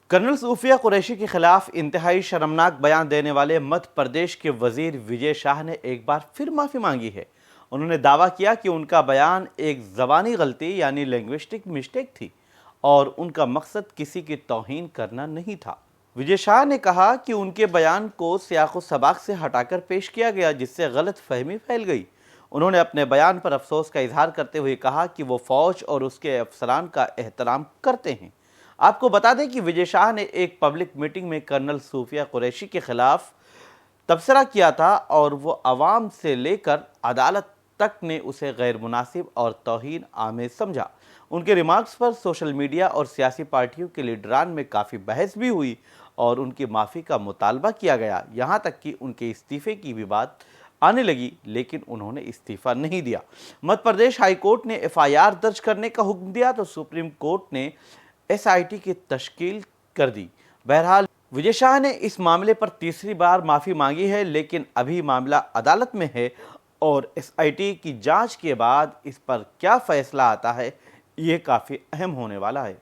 Colonel सूफिया कुरैशी के खिलाफ इंतहाई शर्मनाक बयान देने वाले मध्य प्रदेश के वजीर विजय शाह ने एक बार फिर माफ़ी मांगी है। उन्होंने दावा किया कि उनका बयान एक ज़बानी गलती यानी लिंग्विस्टिक मिस्टेक थी और उनका मकसद किसी की तौहीन करना नहीं था। विजय शाह ने कहा कि उनके बयान को सियाक़ो सबाक़ से हटाकर पेश किया गया, जिससे गलत फहमी फैल गई। उन्होंने अपने बयान पर अफसोस का इजहार करते हुए कहा कि वो फ़ौज और उसके अफसरान का एहतराम करते हैं। आपको बता दें कि विजय शाह ने एक पब्लिक मीटिंग में कर्नल सूफिया कुरैशी के खिलाफ तबसरा किया था और वो अवाम से लेकर अदालत तक ने उसे गैर मुनासिब और तौहीन आमेज समझा। उनके रिमार्क्स पर सोशल मीडिया और सियासी पार्टियों के लीडरान में काफ़ी बहस भी हुई और उनकी माफ़ी का मुतालबा किया गया। यहाँ तक कि उनके इस्तीफ़े की भी बात आने लगी, लेकिन उन्होंने इस्तीफ़ा नहीं दिया। मध्य प्रदेश हाई कोर्ट ने FIR दर्ज करने का हुक्म दिया तो सुप्रीम कोर्ट ने SIT की तश्कील कर दी। बहरहाल विजय शाह ने इस मामले पर तीसरी बार माफ़ी मांगी है, लेकिन अभी मामला अदालत में है और SIT की जांच के बाद इस पर क्या फैसला आता है, ये काफ़ी अहम होने वाला है।